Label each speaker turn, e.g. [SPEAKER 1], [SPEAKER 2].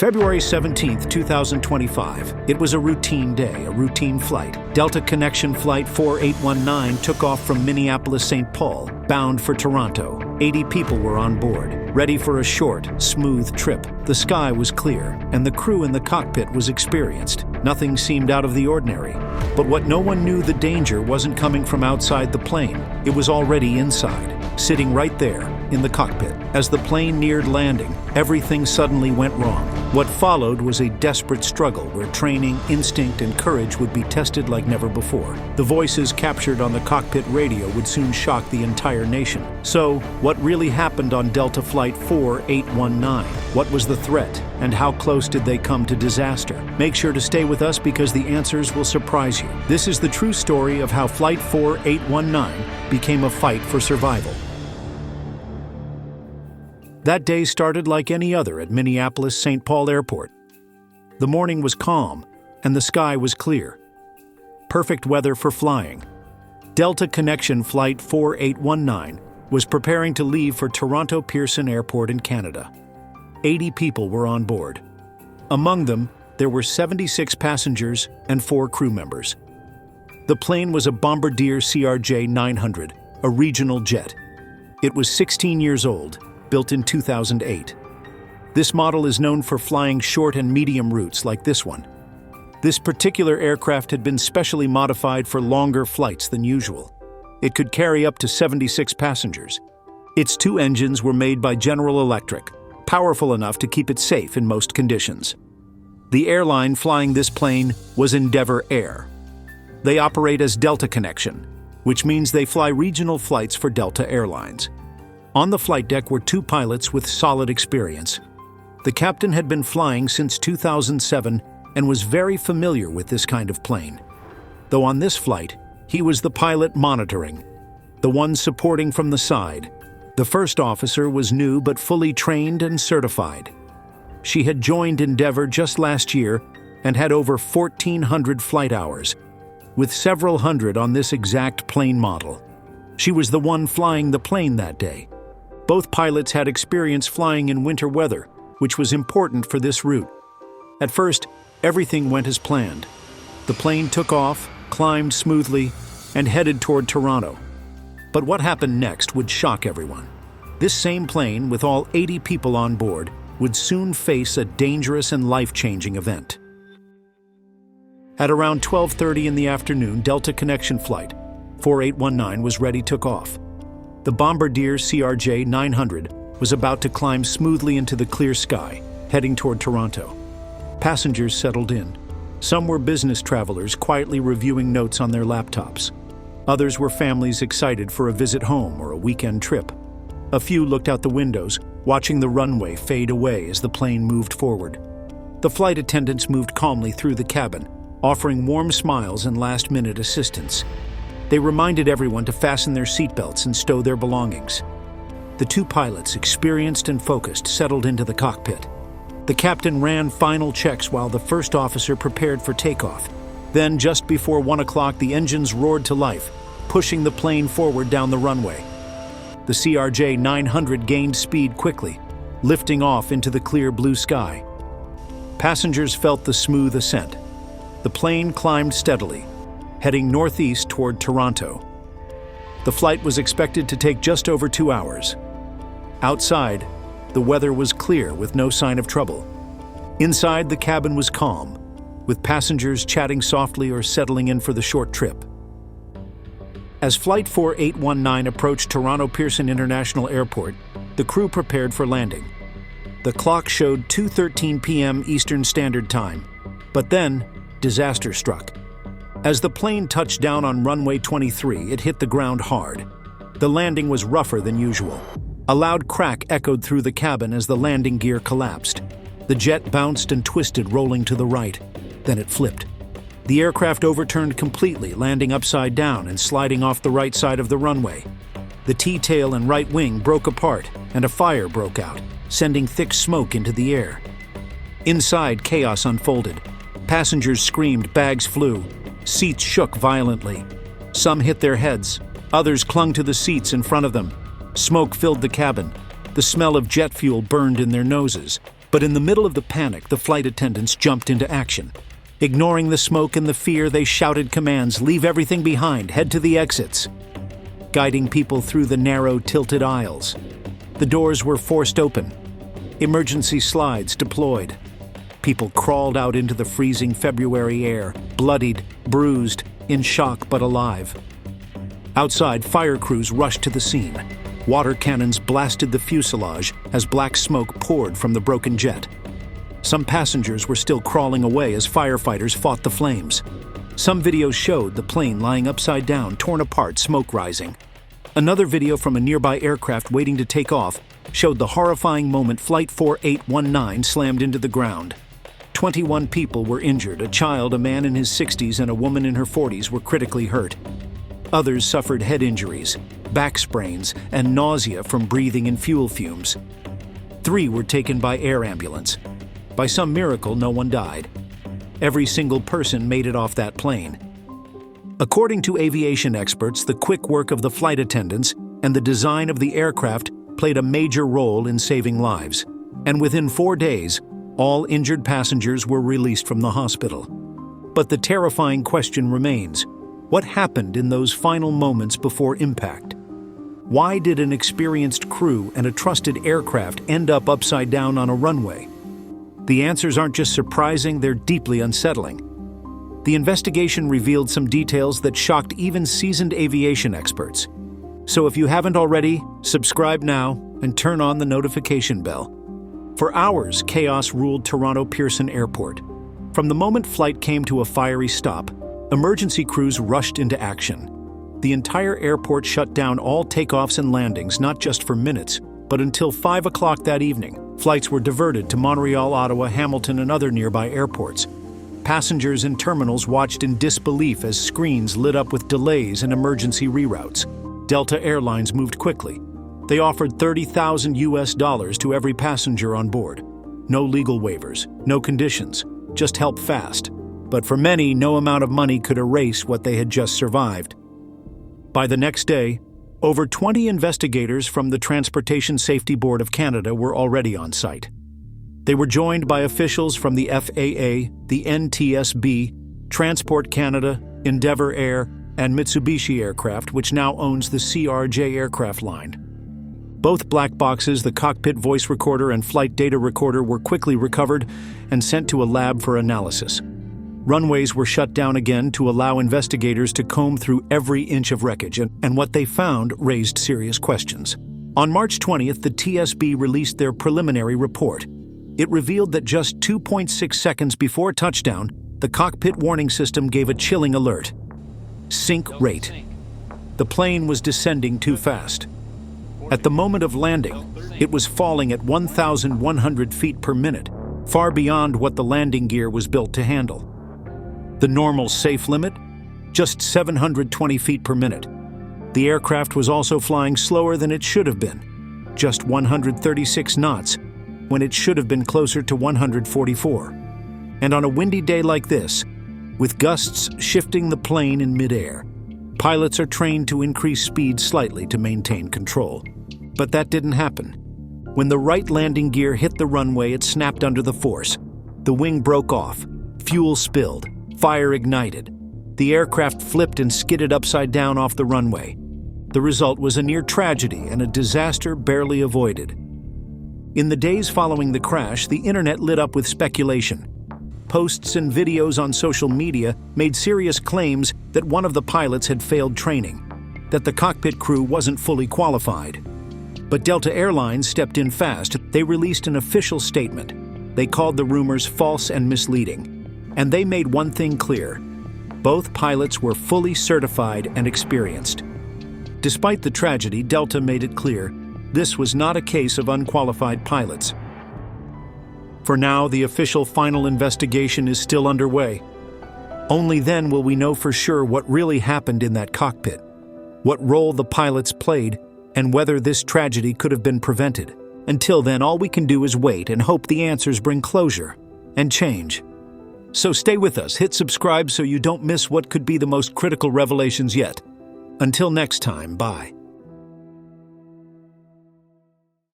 [SPEAKER 1] February 17, 2025. It was a routine day, a routine flight. Delta Connection Flight 4819 took off from Minneapolis, St. Paul, bound for Toronto. 80 people were on board, ready for a short, smooth trip. The sky was clear, and the crew in the cockpit was experienced. Nothing seemed out of the ordinary. But what no one knew, the danger wasn't coming from outside the plane. It was already inside, sitting right there in the cockpit. As the plane neared landing, everything suddenly went wrong. What followed was a desperate struggle where training, instinct, and courage would be tested like never before. The voices captured on the cockpit radio would soon shock the entire nation. So, what really happened on Delta Flight 4819? What was the threat, and how close did they come to disaster? Make sure to stay with us because the answers will surprise you. This is the true story of how Flight 4819 became a fight for survival. That day started like any other at Minneapolis St. Paul Airport. The morning was calm, and the sky was clear. Perfect weather for flying. Delta Connection Flight 4819 was preparing to leave for Toronto Pearson Airport in Canada. 80 people were on board. Among them, there were 76 passengers and 4 crew members. The plane was a Bombardier CRJ900, a regional jet. It was 16 years old, built in 2008. This model is known for flying short and medium routes like this one. This particular aircraft had been specially modified for longer flights than usual. It could carry up to 76 passengers. Its 2 engines were made by General Electric, powerful enough to keep it safe in most conditions. The airline flying this plane was Endeavour Air. They operate as Delta Connection, which means they fly regional flights for Delta Airlines. On the flight deck were 2 pilots with solid experience. The captain had been flying since 2007 and was very familiar with this kind of plane. Though on this flight, he was the pilot monitoring, the one supporting from the side. The first officer was new but fully trained and certified. She had joined Endeavour just last year and had over 1,400 flight hours, with several hundred on this exact plane model. She was the one flying the plane that day. Both pilots had experience flying in winter weather, which was important for this route. At first, everything went as planned. The plane took off, climbed smoothly, and headed toward Toronto. But what happened next would shock everyone. This same plane, with all 80 people on board, would soon face a dangerous and life-changing event. At around 12:30 in the afternoon, Delta Connection Flight 4819 was ready to take off. The Bombardier CRJ900 was about to climb smoothly into the clear sky, heading toward Toronto. Passengers settled in. Some were business travelers quietly reviewing notes on their laptops. Others were families excited for a visit home or a weekend trip. A few looked out the windows, watching the runway fade away as the plane moved forward. The flight attendants moved calmly through the cabin, offering warm smiles and last-minute assistance. They reminded everyone to fasten their seatbelts and stow their belongings. The 2 pilots, experienced and focused, settled into the cockpit. The captain ran final checks while the first officer prepared for takeoff. Then, just before 1 o'clock, the engines roared to life, pushing the plane forward down the runway. The CRJ900 gained speed quickly, lifting off into the clear blue sky. Passengers felt the smooth ascent. The plane climbed steadily, heading northeast toward Toronto. The flight was expected to take just over 2 hours. Outside, the weather was clear with no sign of trouble. Inside, the cabin was calm, with passengers chatting softly or settling in for the short trip. As Flight 4819 approached Toronto Pearson International Airport, the crew prepared for landing. The clock showed 2:13 p.m. Eastern Standard Time, but then disaster struck. As the plane touched down on runway 23, it hit the ground hard. The landing was rougher than usual. A loud crack echoed through the cabin as the landing gear collapsed. The jet bounced and twisted, rolling to the right. Then it flipped. The aircraft overturned completely, landing upside down and sliding off the right side of the runway. The T-tail and right wing broke apart, and a fire broke out, sending thick smoke into the air. Inside, chaos unfolded. Passengers screamed, bags flew. Seats shook violently. Some hit their heads. Others clung to the seats in front of them. Smoke filled the cabin. The smell of jet fuel burned in their noses. But in the middle of the panic, the flight attendants jumped into action. Ignoring the smoke and the fear, they shouted commands, "Leave everything behind, head to the exits," guiding people through the narrow, tilted aisles. The doors were forced open. Emergency slides deployed. People crawled out into the freezing February air, bloodied, bruised, in shock but alive. Outside, fire crews rushed to the scene. Water cannons blasted the fuselage as black smoke poured from the broken jet. Some passengers were still crawling away as firefighters fought the flames. Some videos showed the plane lying upside down, torn apart, smoke rising. Another video from a nearby aircraft waiting to take off showed the horrifying moment Flight 4819 slammed into the ground. 21 people were injured. A child, a man in his 60s, and a woman in her 40s were critically hurt. Others suffered head injuries, back sprains, and nausea from breathing in fuel fumes. 3 were taken by air ambulance. By some miracle, no one died. Every single person made it off that plane. According to aviation experts, the quick work of the flight attendants and the design of the aircraft played a major role in saving lives. And within 4 days, all injured passengers were released from the hospital. But the terrifying question remains: what happened in those final moments before impact? Why did an experienced crew and a trusted aircraft end up upside down on a runway? The answers aren't just surprising, they're deeply unsettling. The investigation revealed some details that shocked even seasoned aviation experts. So if you haven't already, subscribe now and turn on the notification bell. For hours, chaos ruled Toronto Pearson Airport. From the moment flight came to a fiery stop, emergency crews rushed into action. The entire airport shut down all takeoffs and landings, not just for minutes, but until 5 o'clock that evening. Flights were diverted to Montreal, Ottawa, Hamilton, and other nearby airports. Passengers in terminals watched in disbelief as screens lit up with delays and emergency reroutes. Delta Airlines moved quickly. They offered $30,000 to every passenger on board. No legal waivers, no conditions, just help fast. But for many, no amount of money could erase what they had just survived. By the next day, over 20 investigators from the Transportation Safety Board of Canada were already on site. They were joined by officials from the FAA, the NTSB, Transport Canada, Endeavour Air, and Mitsubishi Aircraft, which now owns the CRJ aircraft line. Both black boxes, the cockpit voice recorder and flight data recorder, were quickly recovered and sent to a lab for analysis. Runways were shut down again to allow investigators to comb through every inch of wreckage, and what they found raised serious questions. On March 20th, the TSB released their preliminary report. It revealed that just 2.6 seconds before touchdown, the cockpit warning system gave a chilling alert. Sink rate. The plane was descending too fast. At the moment of landing, it was falling at 1,100 feet per minute, far beyond what the landing gear was built to handle. The normal safe limit? Just 720 feet per minute. The aircraft was also flying slower than it should have been, just 136 knots, when it should have been closer to 144. And on a windy day like this, with gusts shifting the plane in midair, pilots are trained to increase speed slightly to maintain control. But that didn't happen. When the right landing gear hit the runway, it snapped under the force. The wing broke off, fuel spilled, fire ignited. The aircraft flipped and skidded upside down off the runway. The result was a near tragedy and a disaster barely avoided. In the days following the crash, the internet lit up with speculation. Posts and videos on social media made serious claims that one of the pilots had failed training, that the cockpit crew wasn't fully qualified. But Delta Airlines stepped in fast. They released an official statement. They called the rumors false and misleading. And they made one thing clear: both pilots were fully certified and experienced. Despite the tragedy, Delta made it clear this was not a case of unqualified pilots. For now, the official final investigation is still underway. Only then will we know for sure what really happened in that cockpit, what role the pilots played, and whether this tragedy could have been prevented. Until then, all we can do is wait and hope the answers bring closure and change. So stay with us, hit subscribe so you don't miss what could be the most critical revelations yet. Until next time, bye.